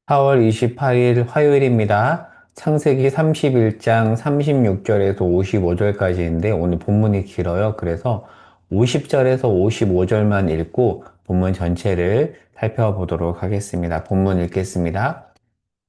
4월 28일 화요일입니다. 창세기 31장 36절에서 55절까지인데 오늘 본문이 길어요. 그래서 50절에서 55절만 읽고 본문 전체를 살펴보도록 하겠습니다. 본문 읽겠습니다.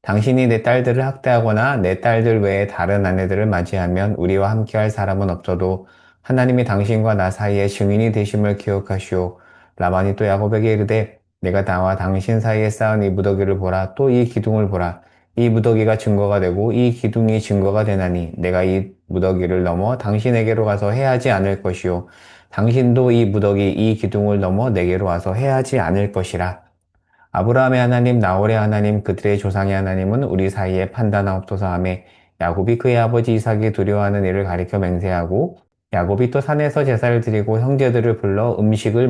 당신이 내 딸들을 학대하거나 내 딸들 외에 다른 아내들을 맞이하면 우리와 함께할 사람은 없어도 하나님이 당신과 나 사이에 증인이 되심을 기억하시오. 라반이 또 야곱에게 이르되 내가 나와 당신 사이에 쌓은 이 무더기를 보라. 또 이 기둥을 보라. 이 무더기가 증거가 되고 이 기둥이 증거가 되나니 내가 이 무더기를 넘어 당신에게로 가서 해하지 않을 것이요. 당신도 이 무더기 이 기둥을 넘어 내게로 와서 해하지 않을 것이라. 아브라함의 하나님, 나홀의 하나님, 그들의 조상의 하나님은 우리 사이에 판단하옵소서 하며 야곱이 그의 아버지 이삭이 두려워하는 일을 가리켜 맹세하고 야곱이 또 산에서 제사를 드리고 형제들을 불러 음식을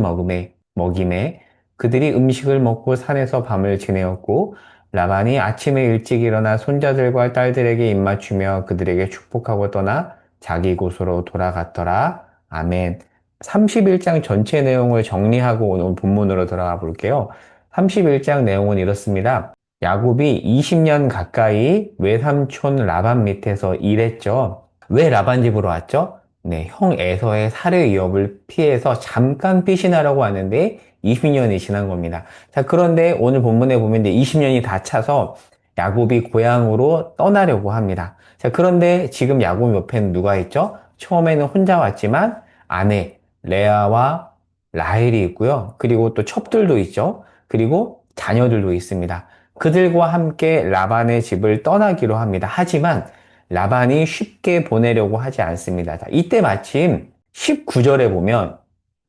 먹이매 그들이 음식을 먹고 산에서 밤을 지내었고 라반이 아침에 일찍 일어나 손자들과 딸들에게 입맞추며 그들에게 축복하고 떠나 자기 곳으로 돌아갔더라. 아멘. 31장 전체 내용을 정리하고 오늘 본문으로 들어가 볼게요. 31장 내용은 이렇습니다. 야곱이 20년 가까이 외삼촌 라반 밑에서 일했죠. 왜 라반 집으로 왔죠? 네, 형 에서의 살해 위협을 피해서 잠깐 피신하려고 하는데 20년이 지난 겁니다. 자, 그런데 오늘 본문에 보면 이제 20년이 다 차서 야곱이 고향으로 떠나려고 합니다. 자, 그런데 지금 야곱 옆에는 누가 있죠? 처음에는 혼자 왔지만 아내 레아와 라헬이 있고요. 그리고 또 첩들도 있죠. 그리고 자녀들도 있습니다. 그들과 함께 라반의 집을 떠나기로 합니다. 하지만 라반이 쉽게 보내려고 하지 않습니다. 자, 이때 마침 19절에 보면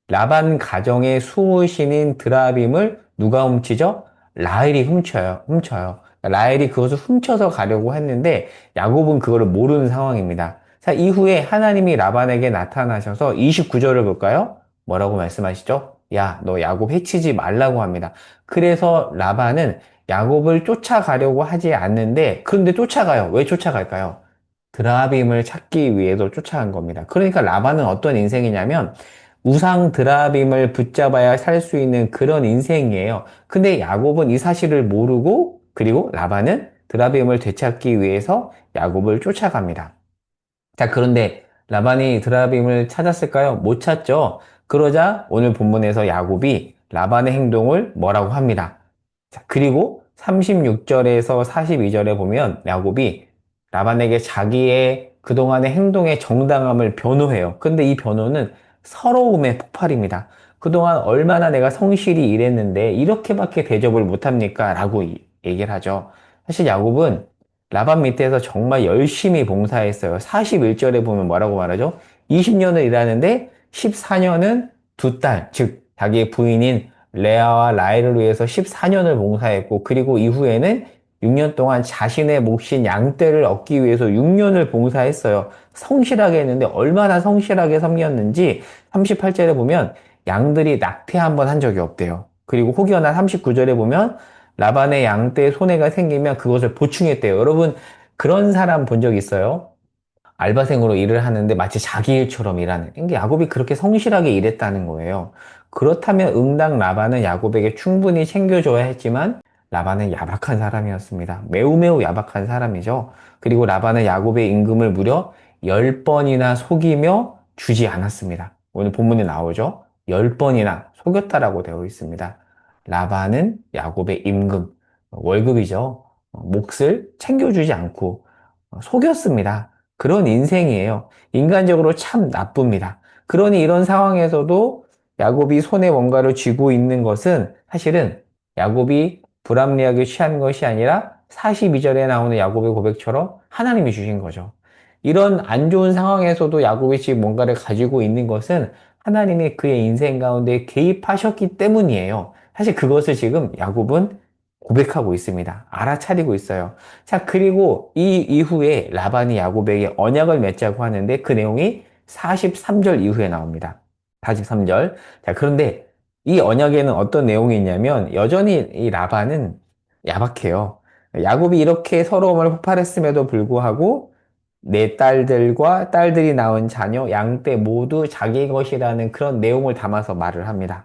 라반 가정의 수호신인 드라빔을 누가 훔치죠? 라헬이 훔쳐요. 라헬이 그것을 훔쳐서 가려고 했는데 야곱은 그거를 모르는 상황입니다. 자, 이후에 하나님이 라반에게 나타나셔서 29절을 볼까요? 뭐라고 말씀하시죠? 야, 너 야곱 해치지 말라고 합니다. 그래서 라반은 야곱을 쫓아가려고 하지 않는데, 그런데 쫓아가요. 왜 쫓아갈까요? 드라빔을 찾기 위해서 쫓아간 겁니다. 그러니까 라반은 어떤 인생이냐면 우상 드라빔을 붙잡아야 살 수 있는 그런 인생이에요. 근데 야곱은 이 사실을 모르고 그리고 라반은 드라빔을 되찾기 위해서 야곱을 쫓아갑니다. 자, 그런데 라반이 드라빔을 찾았을까요? 못 찾죠. 그러자 오늘 본문에서 야곱이 라반의 행동을 뭐라고 합니다. 자, 그리고 36절에서 42절에 보면 야곱이 라반에게 자기의 그동안의 행동의 정당함을 변호해요. 근데 이 변호는 서러움의 폭발입니다. 그동안 얼마나 내가 성실히 일했는데 이렇게밖에 대접을 못합니까? 라고 얘기를 하죠. 사실 야곱은 라반 밑에서 정말 열심히 봉사했어요. 41절에 보면 뭐라고 말하죠? 20년을 일하는데 14년은 두 딸, 즉 자기의 부인인 레아와 라헬을 위해서 14년을 봉사했고 그리고 이후에는 6년 동안 자신의 몫인 양떼를 얻기 위해서 6년을 봉사했어요. 성실하게 했는데 얼마나 성실하게 섬겼는지 38절에 보면 양들이 낙태 한 번 한 적이 없대요. 그리고 혹여나 39절에 보면 라반의 양떼에 손해가 생기면 그것을 보충했대요. 여러분, 그런 사람 본 적 있어요? 알바생으로 일을 하는데 마치 자기 일처럼 일하는. 이게 야곱이 그렇게 성실하게 일했다는 거예요. 그렇다면 응당 라반은 야곱에게 충분히 챙겨줘야 했지만 라반은 야박한 사람이었습니다. 매우 매우 야박한 사람이죠. 그리고 라반은 야곱의 임금을 무려 10번이나 속이며 주지 않았습니다. 오늘 본문에 나오죠? 10번이나 속였다라고 되어 있습니다. 라반은 야곱의 임금, 월급이죠. 몫을 챙겨주지 않고 속였습니다. 그런 인생이에요. 인간적으로 참 나쁩니다. 그러니 이런 상황에서도 야곱이 손에 뭔가를 쥐고 있는 것은 사실은 야곱이 불합리하게 취한 것이 아니라 42절에 나오는 야곱의 고백처럼 하나님이 주신 거죠. 이런 안 좋은 상황에서도 야곱이 지금 뭔가를 가지고 있는 것은 하나님이 그의 인생 가운데 개입하셨기 때문이에요. 사실 그것을 지금 야곱은 고백하고 있습니다. 알아차리고 있어요. 자, 그리고 이 이후에 라반이 야곱에게 언약을 맺자고 하는데 그 내용이 43절 이후에 나옵니다. 43절. 자, 그런데 이 언약에는 어떤 내용이 있냐면 여전히 이 라반은 야박해요. 야곱이 이렇게 서러움을 폭발했음에도 불구하고 내 딸들과 딸들이 낳은 자녀, 양떼 모두 자기 것이라는 그런 내용을 담아서 말을 합니다.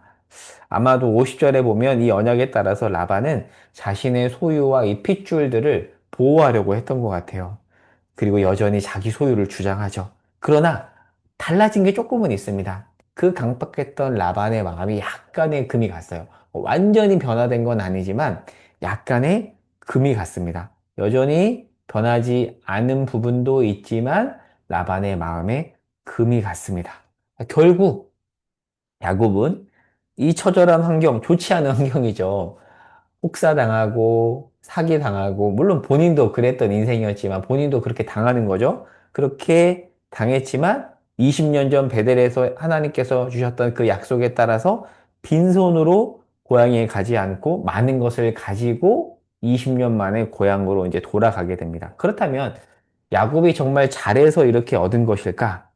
아마도 50절에 보면 이 언약에 따라서 라반은 자신의 소유와 이 핏줄들을 보호하려고 했던 것 같아요. 그리고 여전히 자기 소유를 주장하죠. 그러나 달라진 게 조금은 있습니다. 그 강박했던 라반의 마음이 약간의 금이 갔어요. 완전히 변화된 건 아니지만 약간의 금이 갔습니다. 여전히 변하지 않은 부분도 있지만 라반의 마음에 금이 갔습니다. 결국 야곱은 이 처절한 환경, 좋지 않은 환경이죠. 혹사당하고 사기당하고 물론 본인도 그랬던 인생이었지만 본인도 그렇게 당하는 거죠. 그렇게 당했지만 20년 전 베델에서 하나님께서 주셨던 그 약속에 따라서 빈손으로 고향에 가지 않고 많은 것을 가지고 20년 만에 고향으로 이제 돌아가게 됩니다. 그렇다면 야곱이 정말 잘해서 이렇게 얻은 것일까?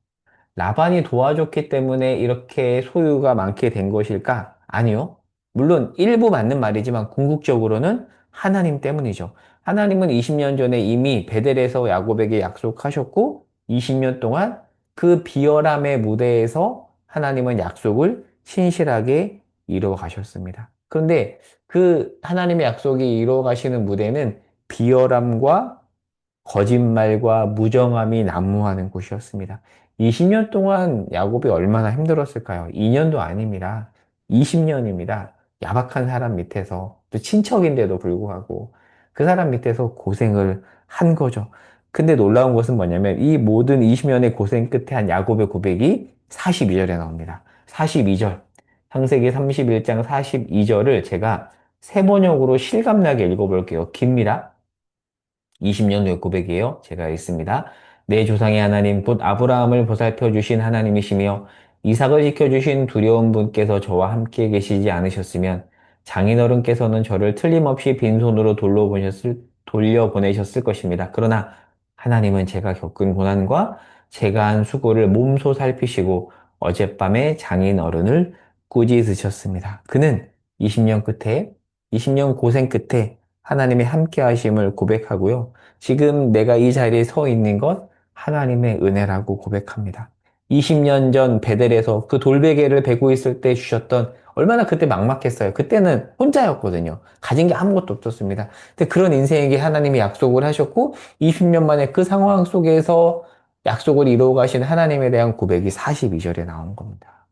라반이 도와줬기 때문에 이렇게 소유가 많게 된 것일까? 아니요. 물론 일부 맞는 말이지만 궁극적으로는 하나님 때문이죠. 하나님은 20년 전에 이미 베델에서 야곱에게 약속하셨고 20년 동안 그 비열함의 무대에서 하나님은 약속을 신실하게 이루어 가셨습니다. 그런데 그 하나님의 약속이 이루어 가시는 무대는 비열함과 거짓말과 무정함이 난무하는 곳이었습니다. 20년 동안 야곱이 얼마나 힘들었을까요? 2년도 아닙니다. 20년입니다. 야박한 사람 밑에서, 또 친척인데도 불구하고 그 사람 밑에서 고생을 한 거죠. 근데 놀라운 것은 뭐냐면 이 모든 20년의 고생 끝에 한 야곱의 고백이 42절에 나옵니다. 42절. 창세기 31장 42절을 제가 세 번역으로 실감나게 읽어볼게요. 깁니다. 20년 후의 고백이에요. 제가 읽습니다. 내 조상의 하나님 곧 아브라함을 보살펴 주신 하나님이시며 이삭을 지켜주신 두려운 분께서 저와 함께 계시지 않으셨으면 장인어른께서는 저를 틀림없이 빈손으로 돌려보내셨을 것입니다. 그러나 하나님은 제가 겪은 고난과 제가 한 수고를 몸소 살피시고 어젯밤에 장인어른을 꾸짖으셨습니다. 그는 20년 끝에 20년 고생 끝에 하나님의 함께 하심을 고백하고요. 지금 내가 이 자리에 서 있는 것 하나님의 은혜라고 고백합니다. 20년 전 베델에서 그 돌베개를 베고 있을 때 주셨던 얼마나 그때 막막했어요. 그때는 혼자였거든요. 가진 게 아무것도 없었습니다. 근데 그런 인생에게 하나님이 약속을 하셨고 20년 만에 그 상황 속에서 약속을 이루어 가신 하나님에 대한 고백이 42절에 나온 겁니다.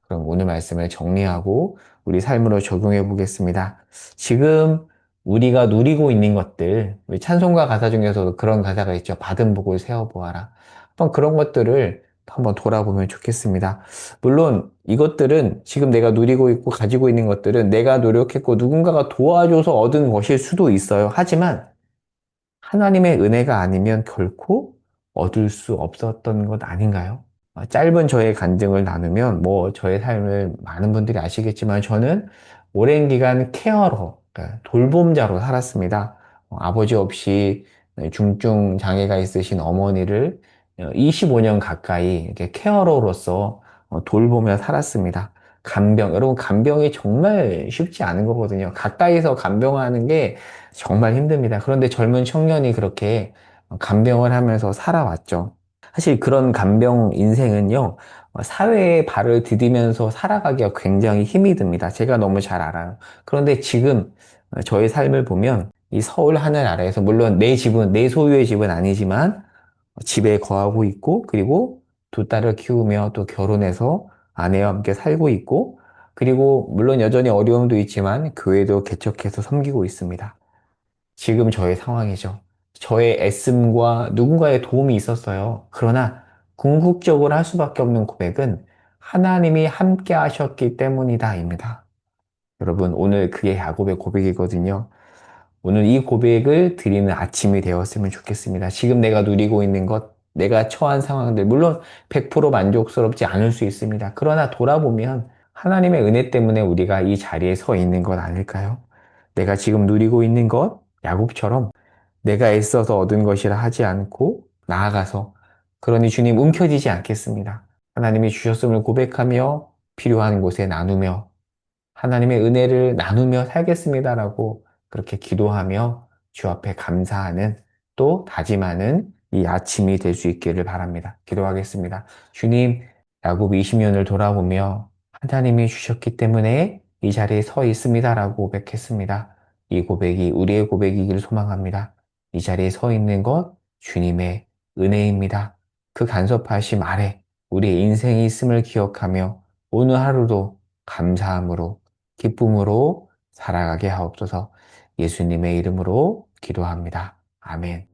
그럼 오늘 말씀을 정리하고 우리 삶으로 적용해 보겠습니다. 지금 우리가 누리고 있는 것들, 우리 찬송가 가사 중에서도 그런 가사가 있죠. 받은 복을 세어보아라. 한번 그런 것들을 한번 돌아보면 좋겠습니다. 물론 이것들은 지금 내가 누리고 있고 가지고 있는 것들은 내가 노력했고 누군가가 도와줘서 얻은 것일 수도 있어요. 하지만 하나님의 은혜가 아니면 결코 얻을 수 없었던 것 아닌가요? 짧은 저의 간증을 나누면 뭐 저의 삶을 많은 분들이 아시겠지만 저는 오랜 기간 케어러, 그러니까 돌봄자로 살았습니다. 아버지 없이 중증 장애가 있으신 어머니를 25년 가까이 이렇게 케어러로서 돌보며 살았습니다. 간병, 여러분 간병이 정말 쉽지 않은 거거든요. 가까이서 간병하는 게 정말 힘듭니다. 그런데 젊은 청년이 그렇게 간병을 하면서 살아왔죠. 사실 그런 간병 인생은요, 사회에 발을 디디면서 살아가기가 굉장히 힘이 듭니다. 제가 너무 잘 알아요. 그런데 지금 저의 삶을 보면 이 서울 하늘 아래에서 물론 내 집은, 내 소유의 집은 아니지만 집에 거하고 있고, 그리고 두 딸을 키우며 또 결혼해서 아내와 함께 살고 있고, 그리고 물론 여전히 어려움도 있지만 교회도 개척해서 섬기고 있습니다. 지금 저의 상황이죠. 저의 애씀과 누군가의 도움이 있었어요. 그러나 궁극적으로 할 수밖에 없는 고백은 하나님이 함께 하셨기 때문이다입니다. 여러분, 오늘 그게 야곱의 고백이거든요. 오늘 이 고백을 드리는 아침이 되었으면 좋겠습니다. 지금 내가 누리고 있는 것, 내가 처한 상황들, 물론 100% 만족스럽지 않을 수 있습니다. 그러나 돌아보면 하나님의 은혜 때문에 우리가 이 자리에 서 있는 것 아닐까요? 내가 지금 누리고 있는 것, 야곱처럼 내가 애써서 얻은 것이라 하지 않고 나아가서 그러니 주님 움켜쥐지 않겠습니다. 하나님이 주셨음을 고백하며 필요한 곳에 나누며 하나님의 은혜를 나누며 살겠습니다라고 그렇게 기도하며 주 앞에 감사하는 또 다짐하는 이 아침이 될 수 있기를 바랍니다. 기도하겠습니다. 주님, 야곱 20년을 돌아보며 하나님이 주셨기 때문에 이 자리에 서 있습니다라고 고백했습니다. 이 고백이 우리의 고백이기를 소망합니다. 이 자리에 서 있는 것 주님의 은혜입니다. 그 간섭하심 아래 우리의 인생이 있음을 기억하며 오늘 하루도 감사함으로 기쁨으로 살아가게 하옵소서. 예수님의 이름으로 기도합니다. 아멘.